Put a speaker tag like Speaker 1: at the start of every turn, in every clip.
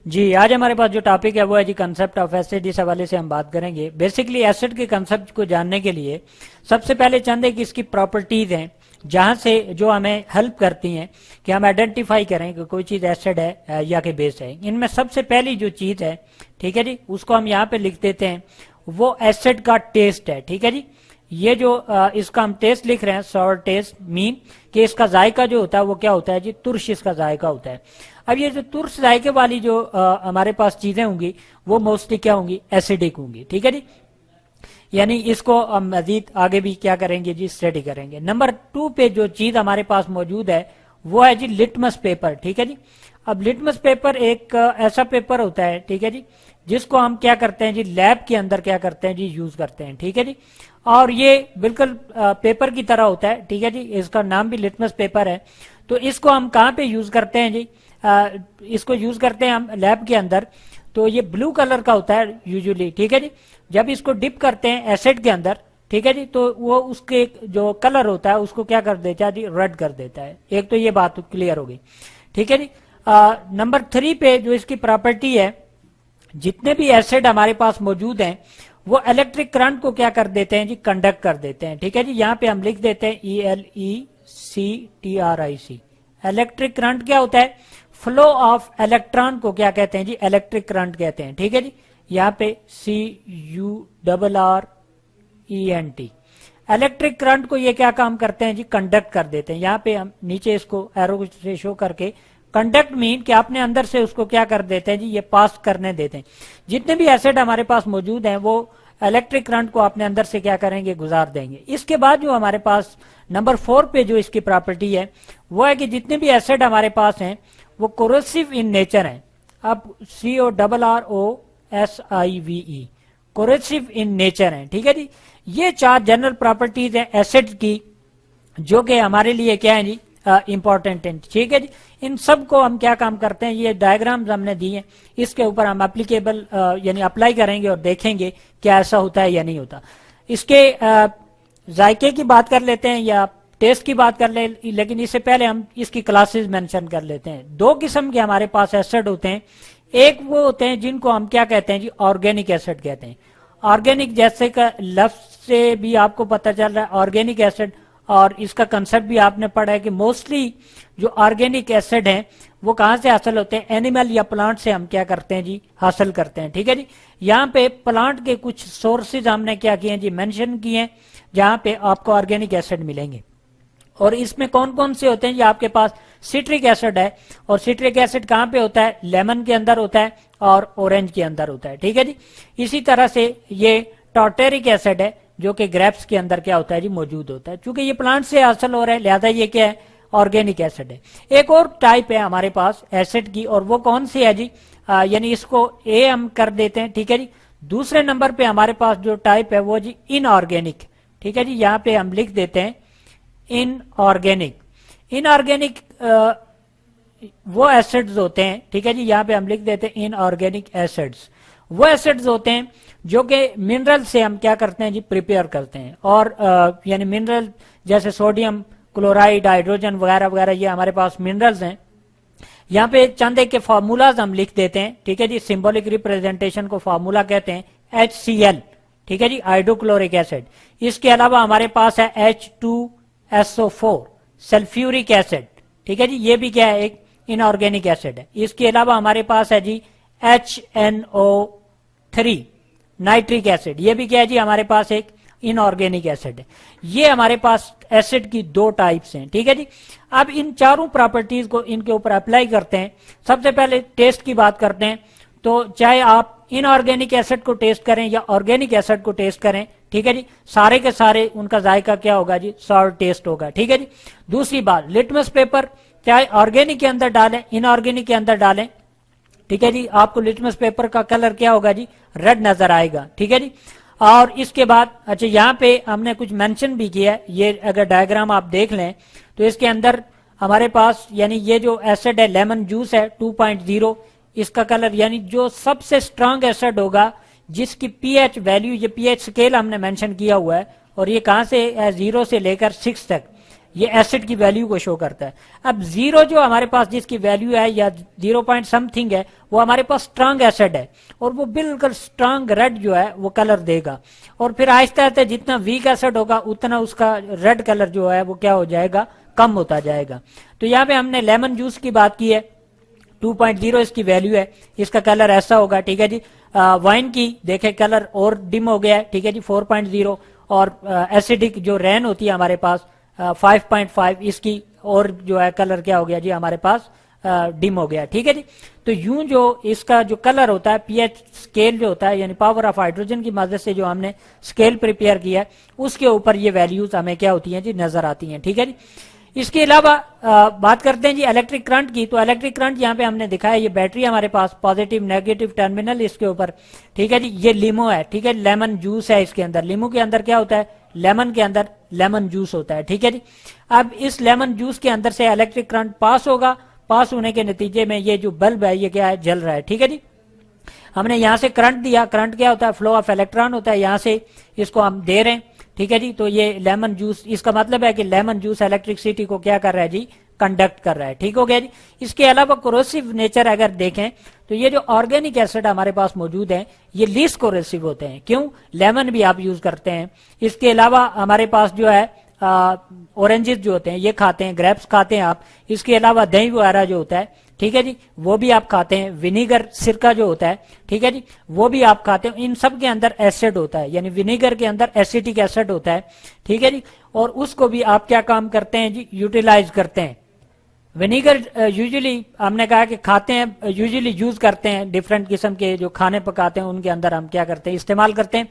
Speaker 1: जी, आज हमारे पास जो टॉपिक है वो है जी कंसेप्ट ऑफ एसिड। इस हवाले से हम बात करेंगे। बेसिकली एसिड के कंसेप्ट को जानने के लिए सबसे पहले चंद एक इसकी प्रॉपर्टीज हैं जहां से जो हमें हेल्प करती हैं कि हम आइडेंटिफाई करें कि कोई चीज एसिड है या कि बेस है। इनमें सबसे पहली जो चीज है, ठीक है जी, उसको हम यहाँ पे लिख देते हैं, वो एसिड का टेस्ट है। ठीक है जी, ये जो इसका हम टेस्ट लिख रहे हैं, सॉर टेस्ट, मीन कि इसका जायका जो होता है वो क्या होता है जी, तुर्श इसका जायका होता है। अब ये जो तुर्श जायके वाली जो हमारे पास चीजें होंगी वो मोस्टली क्या होंगी, एसिडिक होंगी। ठीक है जी, यानी इसको हम मजीद आगे भी क्या करेंगे जी, स्टडी करेंगे। नंबर 2 पे जो चीज हमारे पास मौजूद है वो है जी लिटमस पेपर। ठीक है जी, अब लिटमस पेपर एक ऐसा पेपर होता है, ठीक है जी, जिसको हम क्या करते हैं जी, लैब के अंदर क्या करते हैं जी, यूज करते हैं। ठीक है जी, और ये बिल्कुल पेपर की तरह होता है। ठीक है जी, इसका नाम भी लिटमस पेपर है। तो इसको हम कहाँ पे यूज करते हैं जी, इसको यूज करते हैं हम लैब के अंदर। तो ये ब्लू कलर का होता है यूजुअली। ठीक है जी, जब इसको डिप करते हैं एसिड के अंदर, ठीक है जी, तो वो उसके जो कलर होता है उसको क्या कर देता है जी, रेड कर देता है। एक तो ये बात क्लियर हो गई। ठीक है जी, नंबर 3 पे जो इसकी प्रॉपर्टी है, जितने भी एसिड हमारे पास मौजूद हैं वो इलेक्ट्रिक करंट को क्या कर देते हैं जी, कंडक्ट कर देते हैं। ठीक है जी, यहाँ पे हम लिख देते हैं ELECTRIC। इलेक्ट्रिक करंट क्या होता है, फ्लो ऑफ इलेक्ट्रॉन को क्या कहते हैं जी, इलेक्ट्रिक करंट कहते हैं। ठीक है जी, यहाँ पे CURRENT। इलेक्ट्रिक करंट को ये क्या काम करते हैं जी, कंडक्ट कर देते हैं। यहाँ पे हम नीचे इसको एरो से शो करके, कंडक्ट मीन कि आपने अंदर से उसको क्या कर देते हैं जी, ये पास करने देते हैं। जितने भी एसिड हमारे पास मौजूद हैं वो इलेक्ट्रिक करंट को अपने अंदर से क्या करेंगे, गुजार देंगे। इसके बाद जो हमारे पास नंबर 4 पे जो इसकी प्रॉपर्टी है वो है कि जितने भी एसिड हमारे पास हैं वो कोरोसिव इन नेचर हैं। अब CORROSIVE, कोरोसिव इन नेचर हैं। ठीक है जी, ये 4 जनरल प्रॉपर्टीज हैं एसिड की जो कि हमारे लिए क्या है जी, इंपॉर्टेंट है। ठीक है जी, इन सब को हम क्या काम करते हैं, ये डायग्राम्स हमने दिए हैं, इसके ऊपर हम एप्लीकेबल यानी अप्लाई करेंगे और देखेंगे क्या ऐसा होता है या नहीं होता। इसके जायके की बात कर लेते हैं या टेस्ट की बात कर ले, लेकिन इससे पहले हम इसकी क्लासेस मेंशन कर लेते हैं। 2 किस्म के हमारे पास एसिड होते हैं। एक वो होते हैं जिनको हम क्या कहते हैं जी, ऑर्गेनिक एसिड कहते हैं। ऑर्गेनिक जैसे का लफ्ज से भी आपको पता चल रहा है ऑर्गेनिक एसिड, और इसका कंसेप्ट भी आपने पढ़ा है कि मोस्टली जो ऑर्गेनिक एसिड हैं वो कहां से हासिल होते हैं, एनिमल या प्लांट से हम क्या करते हैं जी, हासिल करते हैं। ठीक है जी, यहाँ पे प्लांट के कुछ सोर्सेज हमने क्या किए हैं जी, मेंशन किए हैं, जहां पे आपको ऑर्गेनिक एसिड मिलेंगे। और इसमें कौन कौन से होते हैं, ये आपके पास सिट्रिक एसिड है, और सिट्रिक एसिड कहाँ पे होता है, लेमन के अंदर होता है और ऑरेंज के अंदर होता है। ठीक है जी, इसी तरह से ये टार्टेरिक एसिड है जो कि ग्रेप्स के अंदर क्या होता है जी, मौजूद होता है। चूंकि ये प्लांट से हासिल हो रहा है लिहाजा ये क्या है, ऑर्गेनिक एसिड है। एक और टाइप है हमारे पास एसिड की, और वो कौन सी है जी, यानी इसको ए हम कर देते हैं। ठीक है जी, दूसरे नंबर पे हमारे पास जो टाइप है वो जी इनऑर्गेनिक। ठीक है जी, यहाँ पे हम लिख देते हैं इनऑर्गेनिक। इनऑर्गेनिक वो एसिड्स होते हैं, ठीक है जी, यहाँ पे हम लिख देते हैं इनऑर्गेनिक एसिड्स। वो एसिड्स होते हैं जो कि मिनरल से हम क्या करते हैं जी, प्रिपेयर करते हैं। और यानी मिनरल जैसे सोडियम क्लोराइड, हाइड्रोजन वगैरह वगैरह, ये हमारे पास मिनरल्स हैं। यहाँ पे चंद एक के फार्मूलाज हम लिख देते हैं। ठीक है जी, सिंबॉलिक रिप्रेजेंटेशन को फार्मूला कहते हैं HCl। ठीक है जी, हाइड्रोक्लोरिक एसिड। इसके अलावा हमारे पास है H2SO4, सल्फ्यूरिक एसिड। ठीक है जी, ये भी क्या है, एक इनऑर्गेनिक एसिड है। इसके अलावा हमारे पास है जी HNO3, नाइट्रिक एसिड। ये भी क्या है जी, हमारे पास एक इनऑर्गेनिक एसिड है। ये हमारे पास एसिड की 2 टाइप्स हैं। ठीक है जी, अब इन चारों प्रॉपर्टीज को इनके ऊपर अप्लाई करते हैं। सबसे पहले टेस्ट की बात करते हैं। तो चाहे आप इनऑर्गेनिक एसिड को टेस्ट करें या ऑर्गेनिक एसिड को टेस्ट करें, ठीक है जी, सारे के सारे उनका जायका क्या होगा जी, सॉर टेस्ट होगा। ठीक है जी, दूसरी बात, लिटमस पेपर चाहे ऑर्गेनिक के अंदर डालें, इनऑर्गेनिक के अंदर डालें, ठीक है जी, आपको लिटमस पेपर का कलर क्या होगा जी, रेड नजर आएगा। ठीक है जी, और इसके बाद अच्छा यहाँ पे हमने कुछ मेंशन भी किया है। ये अगर डायग्राम आप देख लें तो इसके अंदर हमारे पास यानी ये जो एसिड है लेमन जूस है 2.0, इसका कलर यानी जो सबसे स्ट्रांग एसिड होगा जिसकी पीएच वैल्यू, ये पीएच स्केल हमने मेंशन किया हुआ है, और ये कहां से है, 0 से लेकर 6 तक। ये एसिड की वैल्यू को शो करता है। अब 0 जो हमारे पास जिसकी वैल्यू है या 0 पॉइंट समथिंग है वो हमारे पास स्ट्रांग एसिड है और वो बिल्कुल स्ट्रांग रेड जो है वो कलर देगा। और फिर आहिस्ते आहिस्ते जितना वीक एसिड होगा उतना उसका रेड कलर जो है वो क्या हो जाएगा, कम होता जाएगा। तो यहाँ पे हमने लेमन जूस की बात की है, 2.0 इसकी वैल्यू है, इसका कलर ऐसा होगा, ठीक है जी। वाइन की देखे कलर और डिम हो गया है, ठीक है जी, 4.0। और एसिडिक जो रेन होती है हमारे पास 5.5, इसकी और जो है कलर क्या हो गया जी हमारे पास डिम हो गया, ठीक है जी। तो यूं जो इसका जो कलर होता है, पीएच स्केल जो होता है यानी पावर ऑफ हाइड्रोजन की मदद से जो हमने स्केल प्रिपेयर किया है उसके ऊपर ये वैल्यूज हमें क्या होती हैं जी, नजर आती हैं, ठीक है जी। इसके अलावा बात करते हैं जी इलेक्ट्रिक करंट की। तो इलेक्ट्रिक करंट यहाँ पे हमने दिखाया, ये बैटरी हमारे पास, पॉजिटिव नेगेटिव टर्मिनल इसके ऊपर, ठीक है जी। ये लीमो है, ठीक है, लेमन जूस है इसके अंदर। लीमो के अंदर क्या होता है, लेमन के अंदर लेमन जूस होता है, ठीक है जी। अब इस लेमन जूस के अंदर से इलेक्ट्रिक करंट पास होगा, पास होने के नतीजे में ये जो बल्ब है ये क्या है, जल रहा है, ठीक है जी। हमने यहाँ से करंट दिया, करंट क्या होता है, फ्लो ऑफ इलेक्ट्रॉन होता है, यहाँ से इसको हम दे रहे हैं, ठीक है जी। तो ये लेमन जूस, इसका मतलब है कि लेमन जूस इलेक्ट्रिसिटी को क्या कर रहा है जी, कंडक्ट कर रहा है, ठीक हो गया जी। इसके अलावा कोरोसिव नेचर अगर देखें तो ये जो ऑर्गेनिक एसिड हमारे पास मौजूद है ये लीस्ट कोरोसिव होते हैं। क्यों, लेमन भी आप यूज करते हैं। इसके अलावा हमारे पास जो है ऑरेंजेस जो होते हैं ये खाते हैं, ग्रेप्स खाते हैं आप। इसके अलावा दही वगैरह जो होता है, ठीक है जी, वो भी आप खाते हैं। विनीगर, सिरका जो होता है, ठीक है जी, वो भी आप खाते हैं। इन सब के अंदर एसिड होता है, यानी विनीगर के अंदर एसिटिक एसिड होता है, ठीक है जी। और उसको भी आप क्या काम करते हैं जी, यूटिलाइज करते हैं। विनीगर यूजुअली हमने कहा कि खाते हैं, यूजुअली यूज करते हैं, डिफरेंट किस्म के जो खाने पकाते हैं उनके अंदर हम क्या करते हैं, इस्तेमाल करते हैं,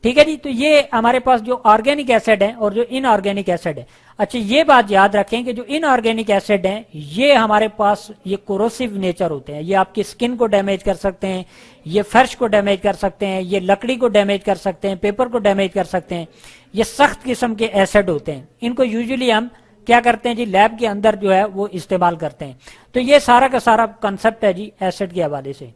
Speaker 1: ठीक है जी। तो ये हमारे पास जो ऑर्गेनिक एसिड है और जो इनऑर्गेनिक एसिड है। अच्छा, ये बात याद रखें कि जो इनऑर्गेनिक एसिड हैं ये हमारे पास ये कोरोसिव नेचर होते हैं। ये आपकी स्किन को डैमेज कर सकते हैं, ये फर्श को डैमेज कर सकते हैं, ये लकड़ी को डैमेज कर सकते हैं, पेपर को डैमेज कर सकते हैं। ये सख्त किस्म के एसिड होते हैं, इनको यूजुअली हम क्या करते हैं जी, लैब के अंदर जो है वो इस्तेमाल करते हैं। तो ये सारा का सारा कंसेप्ट है जी एसिड के हवाले से।